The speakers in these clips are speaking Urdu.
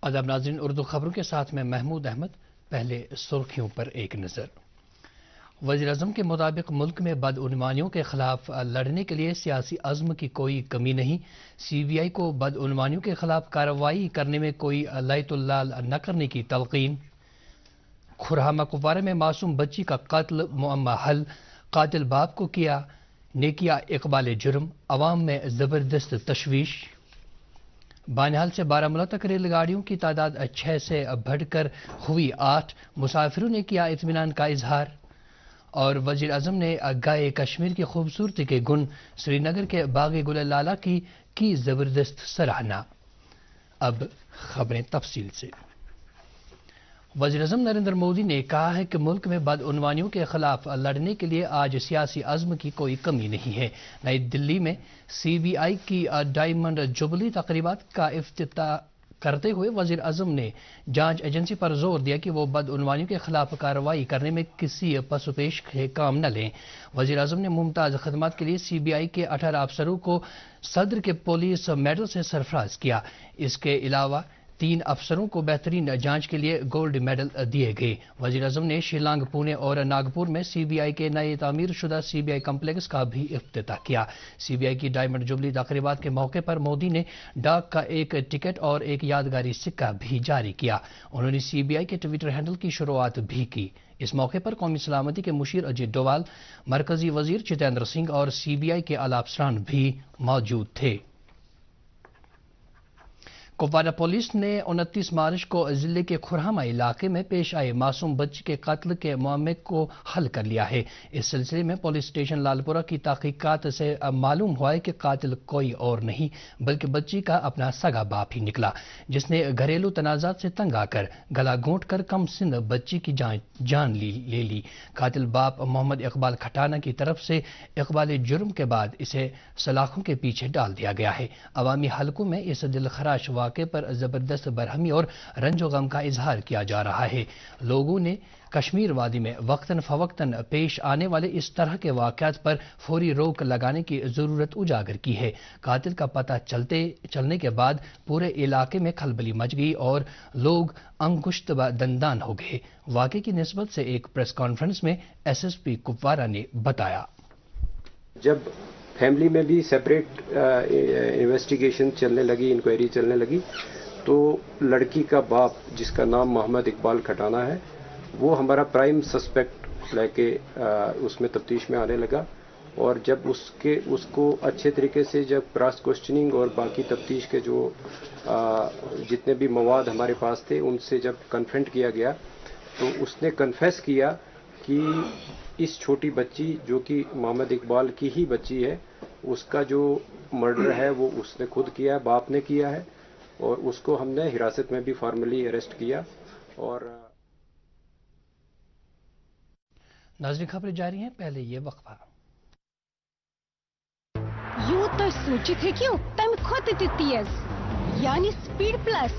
آداب ناظرین، اردو خبروں کے ساتھ میں محمود احمد۔ پہلے سرخیوں پر ایک نظر۔ وزیر اعظم کے مطابق ملک میں بدعنوانیوں کے خلاف لڑنے کے لیے سیاسی عزم کی کوئی کمی نہیں۔ سی بی آئی کو بدعنوانیوں کے خلاف کارروائی کرنے میں کوئی لیت اللال نہ کرنے کی تلقین۔ کھرہامہ کپوارہ میں معصوم بچی کا قتل معمہ حل، قاتل باپ کو نے کیا اقبال جرم، عوام میں زبردست تشویش۔ بانہال سے بارہمولہ تک ریل گاڑیوں کی تعداد 6 سے بڑھ کر ہوئی 8، مسافروں نے کیا اطمینان کا اظہار۔ اور وزیر اعظم نے گائے کشمیر کی خوبصورتی کے گن، سری نگر کے باغ گل لالہ کی زبردست سراہنا۔ اب خبریں تفصیل سے۔ وزیر اعظم نریندر مودی نے کہا ہے کہ ملک میں بدعنوانیوں کے خلاف لڑنے کے لیے آج سیاسی عزم کی کوئی کمی نہیں ہے۔ نئی دلی میں سی بی آئی کی ڈائمنڈ جوبلی تقریبات کا افتتاح کرتے ہوئے وزیر اعظم نے جانچ ایجنسی پر زور دیا کہ وہ بدعنوانیوں کے خلاف کارروائی کرنے میں کسی پس و پیش کے کام نہ لیں۔ وزیر اعظم نے ممتاز خدمات کے لیے سی بی آئی کے 18 افسروں کو صدر کے پولیس میڈل سے سرفراز کیا۔ اس کے علاوہ 3 افسروں کو بہترین جانچ کے لیے گولڈ میڈل دیے گئے۔ وزیر اعظم نے شیلانگ، پونے اور ناگپور میں سی بی آئی کے نئے تعمیر شدہ سی بی آئی کمپلیکس کا بھی افتتاح کیا۔ سی بی آئی کی ڈائمنڈ جوبلی تقریبات کے موقع پر مودی نے ڈاک کا ایک ٹکٹ اور ایک یادگاری سکہ بھی جاری کیا۔ انہوں نے سی بی آئی کے ٹویٹر ہینڈل کی شروعات بھی کی۔ اس موقع پر قومی سلامتی کے مشیر اجیت ڈووال، مرکزی وزیر جتیندر سنگھ اور سی بی آئی کے اعلیٰ افسران بھی موجود تھے۔ کپوارہ پولیس نے 29 مارچ کو ضلع کے کھرہامہ علاقے میں پیش آئے معصوم بچی کے قتل کے معاملے کو حل کر لیا ہے۔ اس سلسلے میں پولیس اسٹیشن لالپورہ کی تحقیقات سے معلوم ہوا ہے کہ قاتل کوئی اور نہیں بلکہ بچی کا اپنا سگا باپ ہی نکلا، جس نے گھریلو تنازعات سے تنگ آ کر گلا گھونٹ کر کم سن بچی کی جان لے لی۔ قاتل باپ محمد اقبال کھٹانہ کی طرف سے اقبال جرم کے بعد اسے سلاخوں کے پیچھے ڈال دیا گیا ہے۔ عوامی حلقوں میں اس دلخراش واقعے پر زبردست برہمی اور رنج و غم کا اظہار کیا جا رہا ہے۔ لوگوں نے کشمیر وادی میں وقتاً فوقتاً پیش آنے والے اس طرح کے واقعات پر فوری روک لگانے کی ضرورت اجاگر کی ہے۔ قاتل کا پتہ چلنے کے بعد پورے علاقے میں کھلبلی مچ گئی اور لوگ انگشت دندان ہو گئے۔ واقعے کی نسبت سے ایک پریس کانفرنس میں ایس ایس پی کپوارہ نے بتایا، جب فیملی میں بھی سیپریٹ انویسٹیگیشن چلنے لگی، انکوائری چلنے لگی، تو لڑکی کا باپ جس کا نام محمد اقبال کھٹانہ ہے، وہ ہمارا پرائم سسپیکٹ لے کے اس میں تفتیش میں آنے لگا، اور جب اس کو اچھے طریقے سے جب کراس کوسچننگ اور باقی تفتیش کے جو جتنے بھی مواد ہمارے پاس تھے ان سے جب کنفرنٹ کیا گیا تو اس نے کنفیس کیا کہ اس چھوٹی بچی جو کہ محمد اقبال کی ہی بچی ہے، اس کا جو مرڈر ہے وہ اس نے خود کیا ہے، باپ نے کیا ہے، اور اس کو ہم نے حراست میں بھی فارملی اریسٹ کیا۔ اور ناظرین خبریں جاری ہیں، پہلے یہ وقفہ۔ یوں تو سوچت ہیکو تمہ کھوت تہ تیز یعنی سپیڈ پلس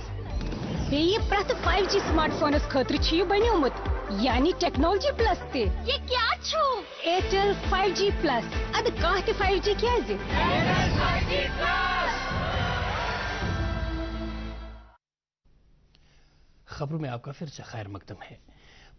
بیٚیہِ پرٛٮ۪تھ 5G سمارٹ فونس خٲطرٕ چھُ یہِ بنیومُت یعنی ٹیکنالوجی پلس تہِ یہ کیا چھُ ایرٹل 5G پلس اد کانٛہہ تہِ 5G کیازِ خبروں میں آپ کا پھر سے خیر مقدم ہے۔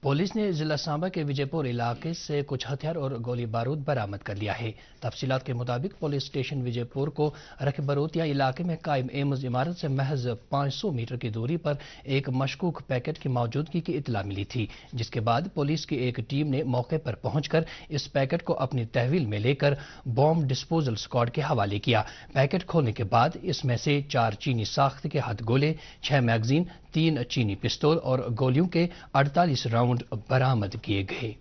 پولیس نے ضلع سانبہ کے وجے پور علاقے سے کچھ ہتھیار اور گولی بارود برآمد کر لیا ہے۔ تفصیلات کے مطابق پولیس اسٹیشن وجے پور کو رکھ بروتیا علاقے میں قائم ایمز عمارت سے محض 500 میٹر کی دوری پر ایک مشکوک پیکٹ کی موجودگی کی اطلاع ملی تھی، جس کے بعد پولیس کی ایک ٹیم نے موقع پر پہنچ کر اس پیکٹ کو اپنی تحویل میں لے کر بام ڈسپوزل اسکواڈ کے حوالے کیا۔ پیکٹ کھولنے کے بعد اس میں سے 4 چینی ساخت کے ہتھ گولے، 6 میگزین، 3 چینی پستول اور گولیوں کے 48 راؤنڈ برآمد کیے گئے۔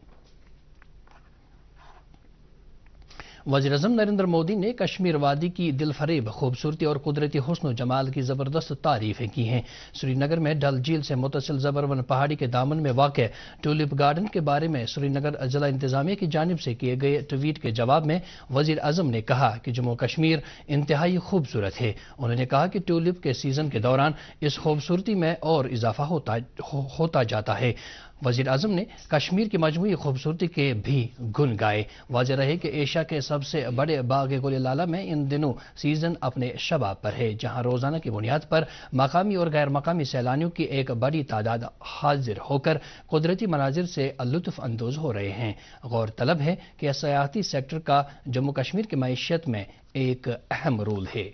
وزیر اعظم نریندر مودی نے کشمیر وادی کی دل فریب خوبصورتی اور قدرتی حسن و جمال کی زبردست تعریفیں کی ہیں۔ سری نگر میں ڈل جھیل سے متصل زبرون پہاڑی کے دامن میں واقع ٹولپ گارڈن کے بارے میں سری نگر ضلع انتظامیہ کی جانب سے کیے گئے ٹویٹ کے جواب میں وزیر اعظم نے کہا کہ جموں کشمیر انتہائی خوبصورت ہے۔ انہوں نے کہا کہ ٹولپ کے سیزن کے دوران اس خوبصورتی میں اور اضافہ ہوتا جاتا ہے۔ وزیر اعظم نے کشمیر کی مجموعی خوبصورتی کے بھی گن گائے۔ واضح رہے کہ ایشیا کے سب سے بڑے باغ گل لالہ میں ان دنوں سیزن اپنے شباب پر ہے، جہاں روزانہ کی بنیاد پر مقامی اور غیر مقامی سیلانیوں کی ایک بڑی تعداد حاضر ہو کر قدرتی مناظر سے لطف اندوز ہو رہے ہیں۔ غور طلب ہے کہ سیاحتی سیکٹر کا جموں کشمیر کی معیشت میں ایک اہم رول ہے۔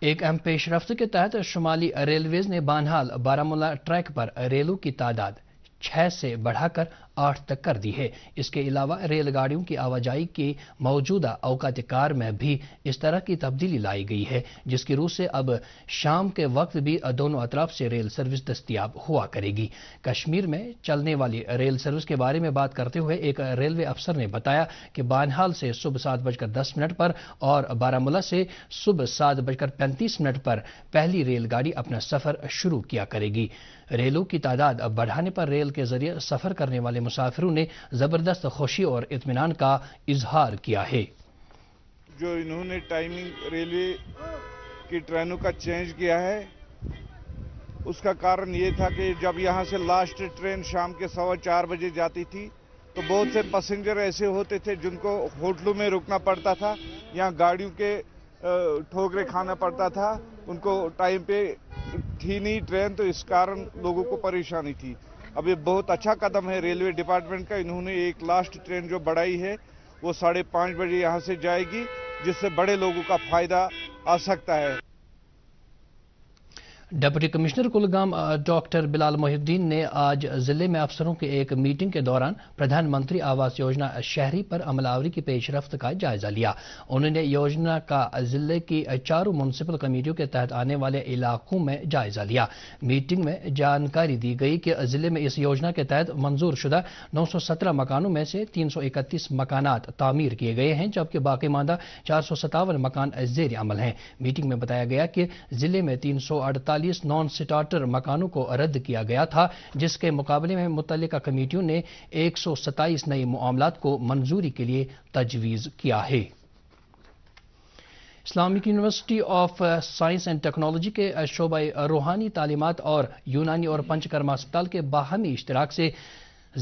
ایک اہم پیش رفت کے تحت شمالی ریلویز نے بانہال بارہمولہ ٹریک پر ریلوں کی تعداد 6 سے بڑھا کر 8 تک کر دی ہے۔ اس کے علاوہ ریل گاڑیوں کی آواجائی کی موجودہ اوقات کار میں بھی اس طرح کی تبدیلی لائی گئی ہے، جس کی روح سے اب شام کے وقت بھی دونوں اطراف سے ریل سروس دستیاب ہوا کرے گی۔ کشمیر میں چلنے والی ریل سروس کے بارے میں بات کرتے ہوئے ایک ریلوے افسر نے بتایا کہ بانہال سے صبح 7:10 پر اور بارہمولہ سے صبح 7:35 پر پہلی ریل گاڑی اپنا سفر شروع کیا کرے گی۔ ریلوں کی تعداد بڑھانے پر ریل کے ذریعے سفر کرنے والے مسافروں نے زبردست خوشی اور اطمینان کا اظہار کیا ہے۔ جو انہوں نے ٹائمنگ ریلوے کی ٹرینوں کا چینج کیا ہے، اس کا کارن یہ تھا کہ جب یہاں سے لاسٹ ٹرین شام کے 4:15 بجے جاتی تھی تو بہت سے پیسنجر ایسے ہوتے تھے جن کو ہوٹلوں میں رکنا پڑتا تھا، یہاں گاڑیوں کے ٹھوکرے کھانا پڑتا تھا، ان کو ٹائم پہ تھی نہیں ٹرین، تو اس کارن لوگوں کو پریشانی تھی۔ اب یہ بہت اچھا قدم ہے ریلوے ڈپارٹمنٹ کا، انہوں نے ایک لاسٹ ٹرین جو بڑھائی ہے وہ 5:30 بجے یہاں سے جائے گی، جس سے بڑے لوگوں کا فائدہ آ سکتا ہے۔ ڈپٹی کمشنر کلگام ڈاکٹر بلال محی الدین نے آج ضلع میں افسروں کی ایک میٹنگ کے دوران پردھان منتری آواس یوجنا شہری پر عمل آوری کی پیش رفت کا جائزہ لیا۔ انہوں نے یوجنا کا ضلع کی 4 میونسپل کمیٹیوں کے تحت آنے والے علاقوں میں جائزہ لیا۔ میٹنگ میں جانکاری دی گئی کہ ضلع میں اس یوجنا کے تحت منظور شدہ 917 مکانوں میں سے 331 مکانات تعمیر کیے گئے ہیں، جبکہ باقی ماندہ 457 مکان زیر عمل ہیں۔ میٹنگ میں بتایا گیا کہ ضلع میں 348 نان سٹارٹر مکانوں کو رد کیا گیا تھا، جس کے مقابلے میں متعلقہ کمیٹیوں نے 127 نئے معاملات کو منظوری کے لیے تجویز کیا ہے۔ Islamic university of science and technology کے شعبہ روحانی تعلیمات اور یونانی اور پنچ کرما اسپتال کے باہمی اشتراک سے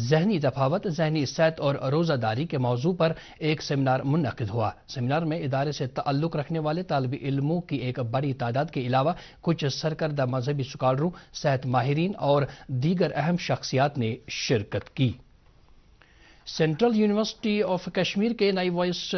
ذہنی تفاوت، ذہنی صحت اور روزہ داری کے موضوع پر ایک سیمینار منعقد ہوا۔ سیمینار میں ادارے سے تعلق رکھنے والے طالب علموں کی ایک بڑی تعداد کے علاوہ کچھ سرکردہ مذہبی اسکالروں، صحت ماہرین اور دیگر اہم شخصیات نے شرکت کی۔ سینٹرل یونیورسٹی آف کشمیر کے نئے وائس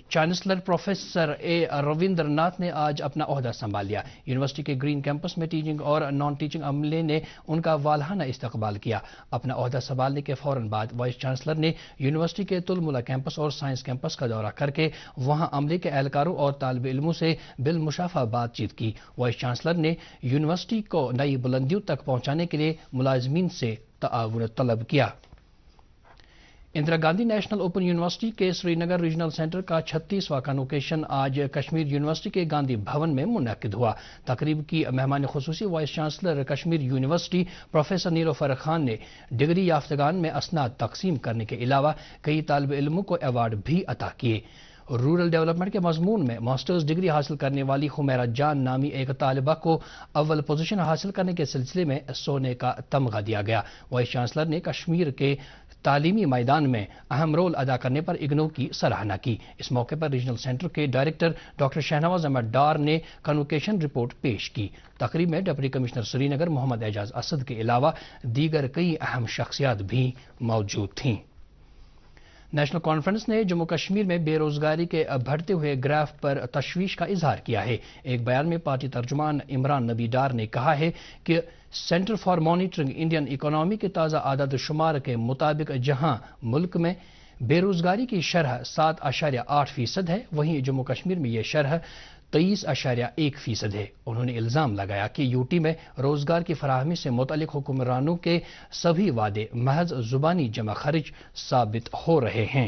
چانسلر پروفیسر اے رویندر ناتھ نے آج اپنا عہدہ سنبھال لیا۔ یونیورسٹی کے گرین کیمپس میں ٹیچنگ اور نان ٹیچنگ عملے نے ان کا والہانہ استقبال کیا۔ اپنا عہدہ سنبھالنے کے فوراً بعد وائس چانسلر نے یونیورسٹی کے تلملہ کیمپس اور سائنس کیمپس کا دورہ کر کے وہاں عملے کے اہلکاروں اور طالب علموں سے بالمشافہ بات چیت کی۔ وائس چانسلر نے یونیورسٹی کو نئی بلندیوں تک پہنچانے کے لیے ملازمین سے تعاون طلب کیا۔ Indira Gandhi national open university کے سری نگر ریجنل سینٹر کا 36واں کنوکیشن آج کشمیر یونیورسٹی کے گاندھی بھون میں منعقد ہوا۔ تقریب کی مہمان خصوصی vice chancellor Kashmir university professor Nilofar Khan نے ڈگری یافتگان میں اسناد تقسیم کرنے کے علاوہ کئی طالب علموں کو ایوارڈ بھی عطا کیے۔ رورل ڈیولپمنٹ کے مضمون میں ماسٹرز ڈگری حاصل کرنے والی خمیرہ جان نامی ایک طالبہ کو اول پوزیشن حاصل کرنے کے سلسلے میں سونے کا تمغہ دیا گیا۔ وائس چانسلر نے کشمیر کے تعلیمی میدان میں اہم رول ادا کرنے پر اگنو کی سراہنا کی۔ اس موقع پر ریجنل سینٹر کے ڈائریکٹر ڈاکٹر شہنواز احمد ڈار نے کنوکیشن رپورٹ پیش کی۔ تقریب میں ڈپٹی کمشنر سری نگر محمد اعجاز اسد کے علاوہ دیگر کئی اہم شخصیات بھی موجود تھیں۔ نیشنل کانفرنس نے جموں کشمیر میں بے روزگاری کے بڑھتے ہوئے گراف پر تشویش کا اظہار کیا ہے۔ ایک بیان میں پارٹی ترجمان عمران نبی ڈار نے کہا ہے کہ centre for monitoring Indian economy کے تازہ اعداد و شمار کے مطابق جہاں ملک میں بے روزگاری کی شرح 7.8% ہے، وہیں جموں کشمیر میں یہ شرح 23.1% ہے۔ انہوں نے الزام لگایا کہ یوٹی میں روزگار کی فراہمی سے متعلق حکمرانوں کے سبھی وعدے محض زبانی جمع خرچ ثابت ہو رہے ہیں۔